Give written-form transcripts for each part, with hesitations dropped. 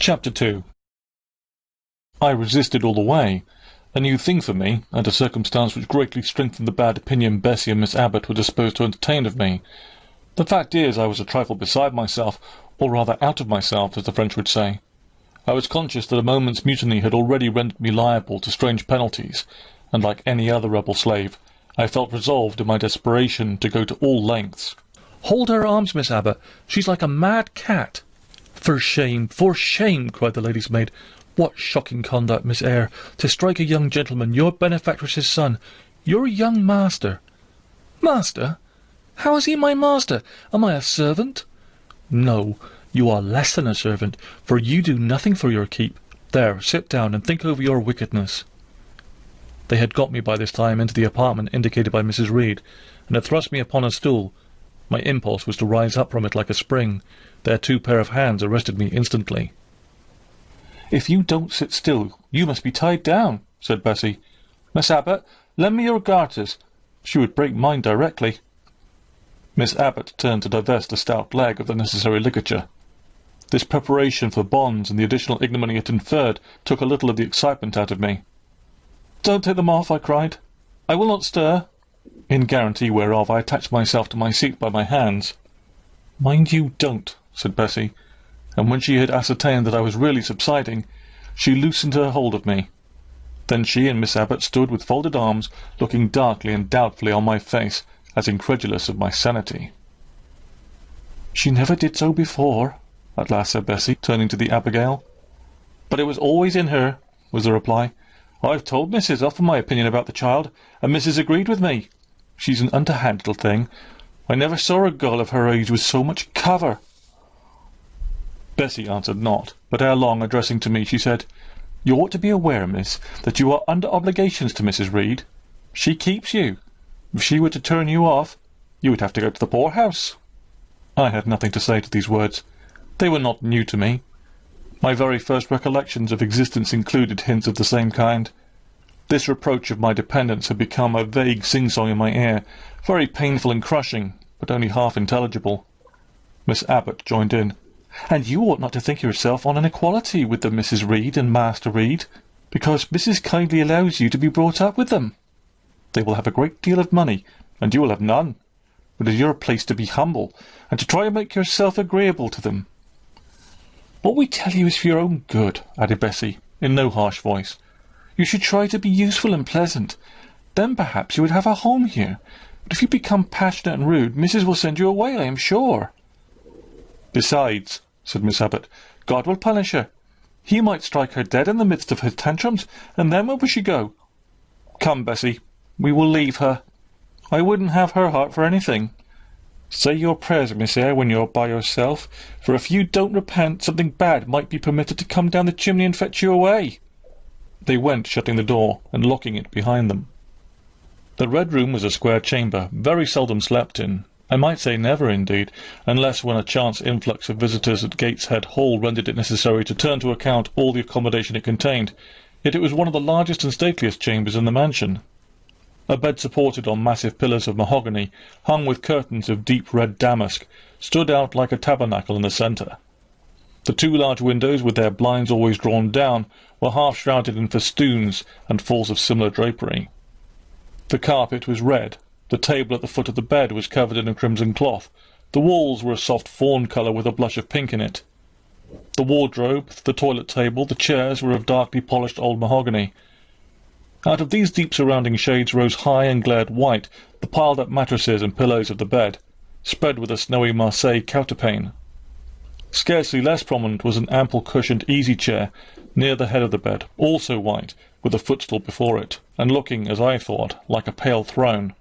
Chapter 2. I resisted all the way, a new thing for me, and a circumstance which greatly strengthened the bad opinion Bessie and Miss Abbott were disposed to entertain of me. The fact is, I was a trifle beside myself, or rather out of myself, as the French would say. I was conscious that a moment's mutiny had already rendered me liable to strange penalties, and like any other rebel slave, I felt resolved in my desperation to go to all lengths. "Hold her arms, Miss Abbott. She's like a mad cat." For shame, cried the lady's maid. "What shocking conduct, Miss Eyre, to strike a young gentleman, your benefactress's son, your young master." "Master? How is he my master? Am I a servant?" "No, you are less than a servant, for you do nothing for your keep. There, sit down and think over your wickedness." They had got me by this time into the apartment indicated by Mrs. Reed, and had thrust me upon a stool. My impulse was to rise up from it like a spring. Their two pair of hands arrested me instantly. "If you don't sit still, you must be tied down," said Bessie. "Miss Abbott, lend me your garters. She would break mine directly." Miss Abbott turned to divest a stout leg of the necessary ligature. This preparation for bonds and the additional ignominy it inferred took a little of the excitement out of me. "Don't take them off," I cried. "I will not stir," in guarantee whereof I attached myself to my seat by my hands. "Mind you don't," said Bessie, and when she had ascertained that I was really subsiding, she loosened her hold of me. Then she and Miss Abbott stood with folded arms, looking darkly and doubtfully on my face, as incredulous of my sanity. "She never did so before," at last said Bessie, turning to the Abigail. "But it was always in her," was the reply. "I've told Mrs. often my opinion about the child, and Mrs. agreed with me. She's an underhand little thing. I never saw a girl of her age with so much cover." Bessie answered not, but ere long, addressing to me, she said, "You ought to be aware, miss, that you are under obligations to Mrs. Reed. She keeps you. If she were to turn you off, you would have to go to the poorhouse." I had nothing to say to these words. They were not new to me. My very first recollections of existence included hints of the same kind. This reproach of my dependence had become a vague sing-song in my ear, very painful and crushing, but only half intelligible. Miss Abbott joined in. "And you ought not to think yourself on an equality with the Mrs. Reed and Master Reed, because Mrs. kindly allows you to be brought up with them. They will have a great deal of money, and you will have none. It is your place to be humble, and to try and make yourself agreeable to them." "What we tell you is for your own good," added Bessie, in no harsh voice. "You should try to be useful and pleasant. Then perhaps you would have a home here. But if you become passionate and rude, Mrs. will send you away, I am sure." "Besides," said Miss Abbott, "God will punish her. He might strike her dead in the midst of her tantrums, and then where would she go? Come, Bessie, we will leave her. I wouldn't have her heart for anything. Say your prayers, Miss Eyre, when you're by yourself, for if you don't repent, something bad might be permitted to come down the chimney and fetch you away." They went, shutting the door and locking it behind them. The Red Room was a square chamber, very seldom slept in. I might say never, indeed, unless when a chance influx of visitors at Gateshead Hall rendered it necessary to turn to account all the accommodation it contained. Yet it was one of the largest and stateliest chambers in the mansion. A bed supported on massive pillars of mahogany, hung with curtains of deep red damask, stood out like a tabernacle in the centre. The two large windows, with their blinds always drawn down, were half shrouded in festoons and falls of similar drapery. The carpet was red. The table at the foot of the bed was covered in a crimson cloth. The walls were a soft fawn colour with a blush of pink in it. The wardrobe, the toilet table, the chairs were of darkly polished old mahogany. Out of these deep surrounding shades rose high and glared white the piled-up mattresses and pillows of the bed, spread with a snowy Marseille counterpane. Scarcely less prominent was an ample cushioned easy-chair near the head of the bed, also white, with a footstool before it, and looking, as I thought, like a pale throne.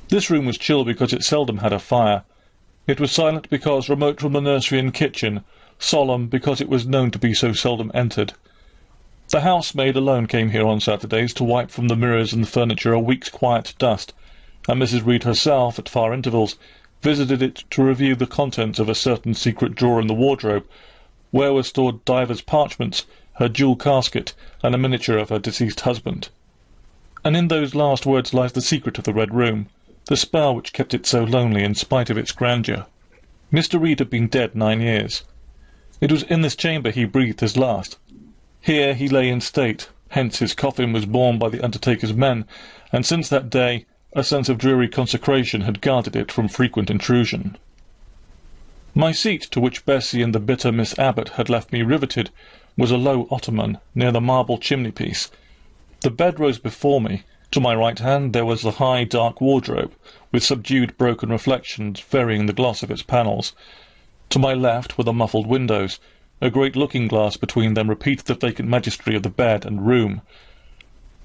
This room was chill because it seldom had a fire. It was silent because remote from the nursery and kitchen, solemn because it was known to be so seldom entered. The housemaid alone came here on Saturdays to wipe from the mirrors and the furniture a week's quiet dust, and Mrs. Reed herself, at far intervals, visited it to review the contents of a certain secret drawer in the wardrobe, where were stored divers parchments, her jewel casket, and a miniature of her deceased husband. And in those last words lies the secret of the Red Room, the spell which kept it so lonely in spite of its grandeur. Mr. Reed had been dead 9 years. It was in this chamber he breathed his last. Here he lay in state, hence his coffin was borne by the undertaker's men, and since that day a sense of dreary consecration had guarded it from frequent intrusion. My seat, to which Bessie and the bitter Miss Abbot had left me riveted, was a low ottoman near the marble chimney-piece. The bed rose before me. To my right hand there was the high dark wardrobe, with subdued broken reflections varying the gloss of its panels. To my left were the muffled windows. A great looking-glass between them repeated the vacant majesty of the bed and room.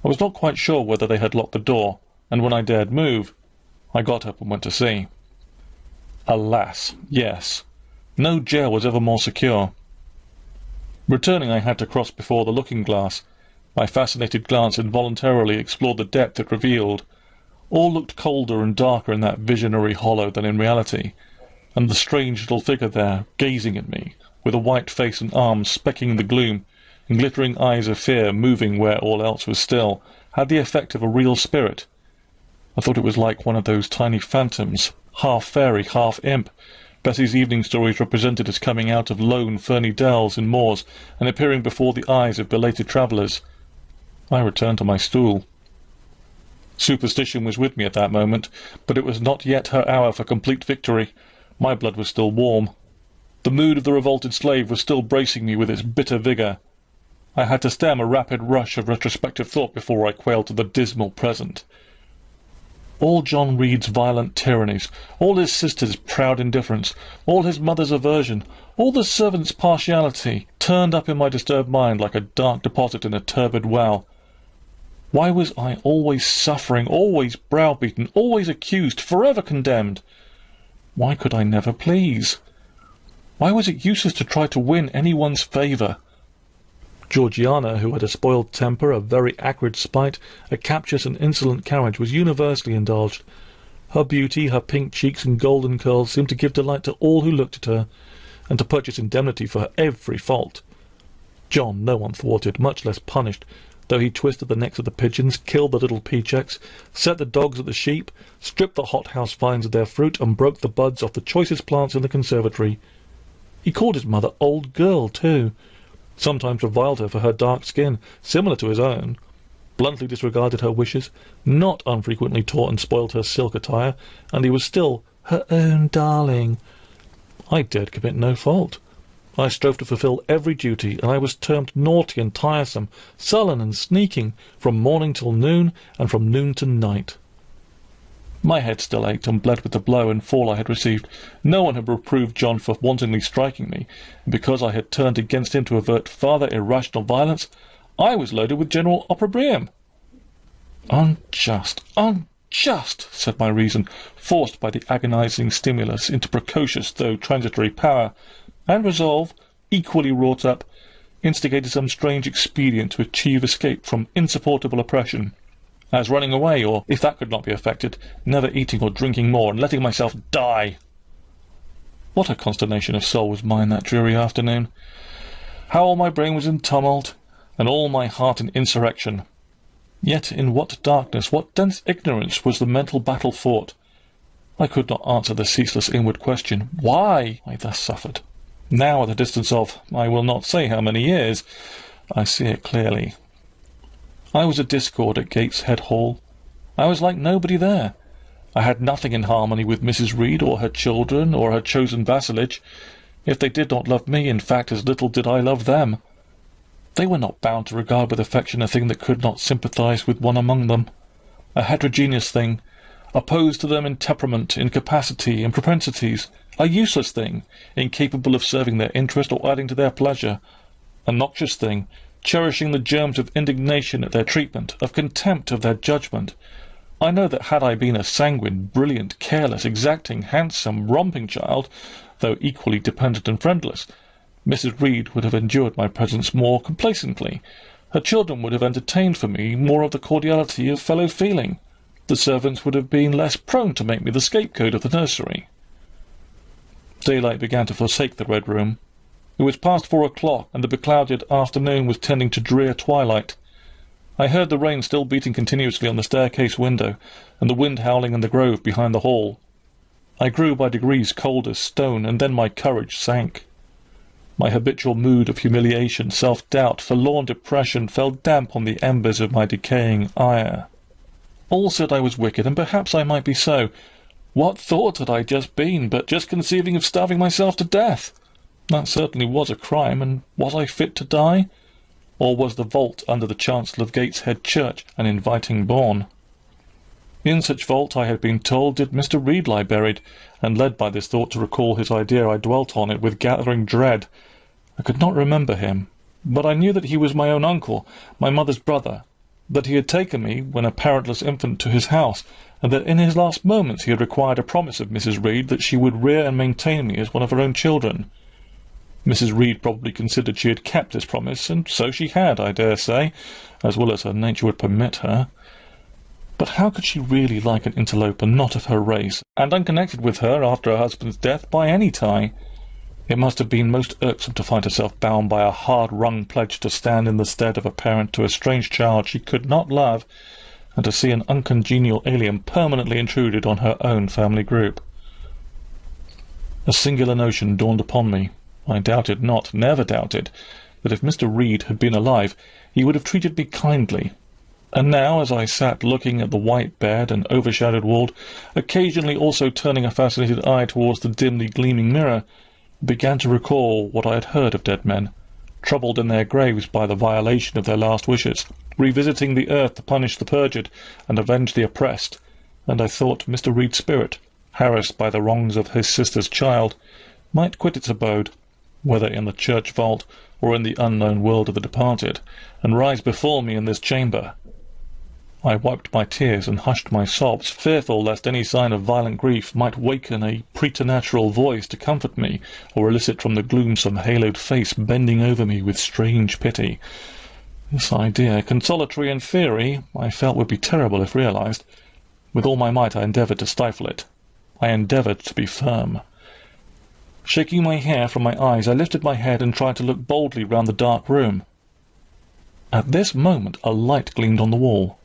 I was not quite sure whether they had locked the door, and when I dared move, I got up and went to see. Alas, yes. No jail was ever more secure. Returning, I had to cross before the looking-glass. My fascinated glance involuntarily explored the depth it revealed. All looked colder and darker in that visionary hollow than in reality, and the strange little figure there, gazing at me, with a white face and arms specking the gloom, and glittering eyes of fear moving where all else was still, had the effect of a real spirit. I thought it was like one of those tiny phantoms, half fairy, half imp, Bessie's evening stories represented as coming out of lone, ferny dells and moors, and appearing before the eyes of belated travellers. I returned to my stool. Superstition was with me at that moment, but it was not yet her hour for complete victory. My blood was still warm. The mood of the revolted slave was still bracing me with its bitter vigour. I had to stem a rapid rush of retrospective thought before I quailed to the dismal present. All John Reed's violent tyrannies, all his sister's proud indifference, all his mother's aversion, all the servants' partiality, turned up in my disturbed mind like a dark deposit in a turbid well. Why was I always suffering, always browbeaten, always accused, forever condemned? Why could I never please? Why was it useless to try to win anyone's favour? Georgiana, who had a spoiled temper, a very acrid spite, a captious and insolent carriage, was universally indulged. Her beauty, her pink cheeks and golden curls seemed to give delight to all who looked at her, and to purchase indemnity for her every fault. John no one thwarted, much less punished, though he twisted the necks of the pigeons, killed the little peachecks, set the dogs at the sheep, stripped the hothouse vines of their fruit, and broke the buds off the choicest plants in the conservatory. He called his mother old girl, too, sometimes reviled her for her dark skin, similar to his own, bluntly disregarded her wishes, not unfrequently tore and spoiled her silk attire, and he was still her own darling. I dared commit no fault. I strove to fulfil every duty, and I was termed naughty and tiresome, sullen and sneaking, from morning till noon, and from noon to night. My head still ached and bled with the blow and fall I had received. No one had reproved John for wantonly striking me, and because I had turned against him to avert farther irrational violence, I was loaded with general opprobrium. Unjust, unjust, said my reason, forced by the agonizing stimulus into precocious though transitory power, and resolve, equally wrought up, instigated some strange expedient to achieve escape from insupportable oppression, as running away, or, if that could not be effected, never eating or drinking more, and letting myself die. What a consternation of soul was mine that dreary afternoon! How all my brain was in tumult, and all my heart in insurrection! Yet in what darkness, what dense ignorance was the mental battle fought! I could not answer the ceaseless inward question, why I thus suffered. Now, at a distance of, I will not say how many years, I see it clearly. I was a discord at Gateshead Hall. I was like nobody there. I had nothing in harmony with Mrs. Reed, or her children, or her chosen vassalage. If they did not love me, in fact, as little did I love them. They were not bound to regard with affection a thing that could not sympathize with one among them, a heterogeneous thing, opposed to them in temperament, in capacity, in propensities, a useless thing, incapable of serving their interest or adding to their pleasure, a noxious thing, cherishing the germs of indignation at their treatment, of contempt of their judgment. I know that had I been a sanguine, brilliant, careless, exacting, handsome, romping child, though equally dependent and friendless, Mrs. Reed would have endured my presence more complacently. Her children would have entertained for me more of the cordiality of fellow-feeling. The servants would have been less prone to make me the scapegoat of the nursery. Daylight began to forsake the Red Room. It was past 4 o'clock, and the beclouded afternoon was tending to drear twilight. I heard the rain still beating continuously on the staircase window, and the wind howling in the grove behind the hall. I grew by degrees cold as stone, and then my courage sank. My habitual mood of humiliation, self-doubt, forlorn depression fell damp on the embers of my decaying ire. All said I was wicked, and perhaps I might be so. What thought had I just been, but just conceiving of starving myself to death? That certainly was a crime, and was I fit to die? Or was the vault under the chancel of Gateshead Church an inviting bourne? In such vault, I had been told, did Mr. Reed lie buried, and led by this thought to recall his idea, I dwelt on it with gathering dread. I could not remember him, but I knew that he was my own uncle, my mother's brother, that he had taken me, when a parentless infant, to his house, and that in his last moments he had required a promise of Mrs. Reed that she would rear and maintain me as one of her own children. Mrs. Reed probably considered she had kept this promise, and so she had, I dare say, as well as her nature would permit her. But how could she really like an interloper not of her race, and unconnected with her after her husband's death by any tie? It must have been most irksome to find herself bound by a hard-wrung pledge to stand in the stead of a parent to a strange child she could not love, and to see an uncongenial alien permanently intruded on her own family group. A singular notion dawned upon me. I doubted not, never doubted, that if Mr. Reed had been alive, he would have treated me kindly. And now, as I sat looking at the white bed and overshadowed wall, occasionally also turning a fascinated eye towards the dimly gleaming mirror, I began to recall what I had heard of dead men, troubled in their graves by the violation of their last wishes, revisiting the earth to punish the perjured and avenge the oppressed, and I thought Mr. Reed's spirit, harassed by the wrongs of his sister's child, might quit its abode, whether in the church vault or in the unknown world of the departed, and rise before me in this chamber. I wiped my tears and hushed my sobs, fearful lest any sign of violent grief might waken a preternatural voice to comfort me, or elicit from the gloom some haloed face bending over me with strange pity. This idea, consolatory in theory, I felt would be terrible if realized. With all my might I endeavoured to stifle it. I endeavoured to be firm. Shaking my hair from my eyes, I lifted my head and tried to look boldly round the dark room. At this moment a light gleamed on the wall.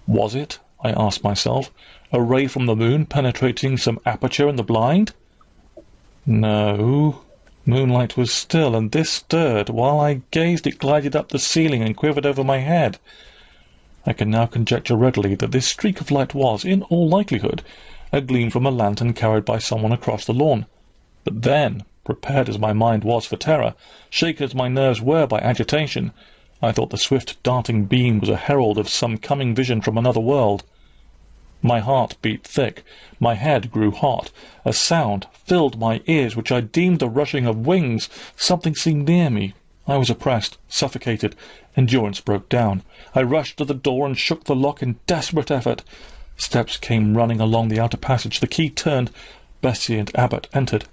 Was it, I asked myself, a ray from the moon penetrating some aperture in the blind? No. Moonlight was still, and this stirred. While I gazed, it glided up the ceiling and quivered over my head. I can now conjecture readily that this streak of light was, in all likelihood, a gleam from a lantern carried by someone across the lawn. But then, prepared as my mind was for terror, shaken as my nerves were by agitation, I thought the swift darting beam was a herald of some coming vision from another world. My heart beat thick, my head grew hot, a sound filled my ears which I deemed the rushing of wings. Something seemed near me. I was oppressed, suffocated, endurance broke down. I rushed to the door and shook the lock in desperate effort. Steps came running along the outer passage, the key turned, Bessie and Abbot entered.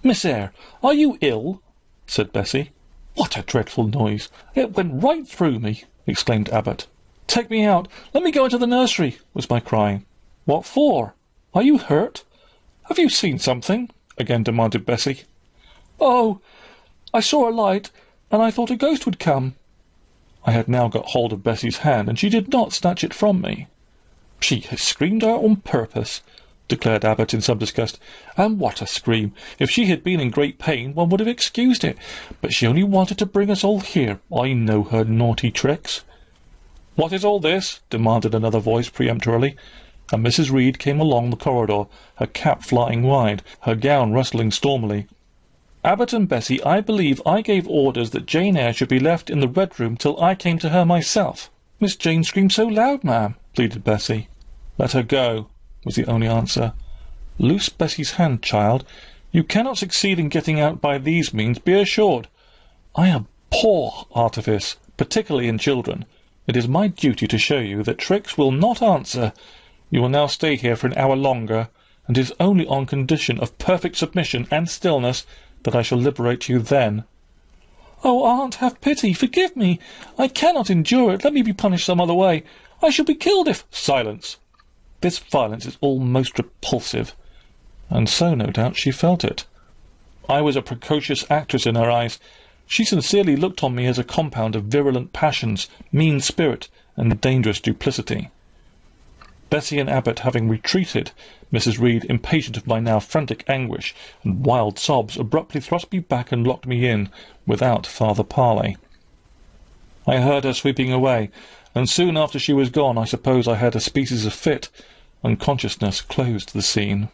"Miss Eyre, are you ill?" said Bessie. "What a dreadful noise! It went right through me," exclaimed Abbot. "Take me out! Let me go into the nursery!" was my cry. "What for? Are you hurt? Have you seen something?" again demanded Bessie. "Oh, I saw a light, and I thought a ghost would come." I had now got hold of Bessie's hand, and she did not snatch it from me. "She has screamed out on purpose," declared Abbot in some disgust. "And what a scream! If she had been in great pain, one would have excused it. But she only wanted to bring us all here. I know her naughty tricks." "What is all this?" demanded another voice peremptorily, and Mrs. Reed came along the corridor, her cap flying wide, her gown rustling stormily. "Abbot and Bessie, I believe I gave orders that Jane Eyre should be left in the Red Room till I came to her myself." "Miss Jane screamed so loud, ma'am," pleaded Bessie. "Let her go," was the only answer. "Loose Bessie's hand, child. You cannot succeed in getting out by these means, be assured. I abhor artifice, particularly in children. It is my duty to show you that tricks will not answer. You will now stay here for an hour longer, and it is only on condition of perfect submission and stillness that I shall liberate you then." "Oh, aunt, have pity! Forgive me! I cannot endure it! Let me be punished some other way! I shall be killed if—" "Silence! This violence is all most repulsive." And so, no doubt, she felt it. I was a precocious actress in her eyes. She sincerely looked on me as a compound of virulent passions, mean spirit, and dangerous duplicity. Bessie and Abbot having retreated, Mrs. Reed, impatient of my now frantic anguish and wild sobs, abruptly thrust me back and locked me in, without farther parley. I heard her sweeping away, and soon after she was gone I suppose I had a species of fit, and consciousness closed the scene.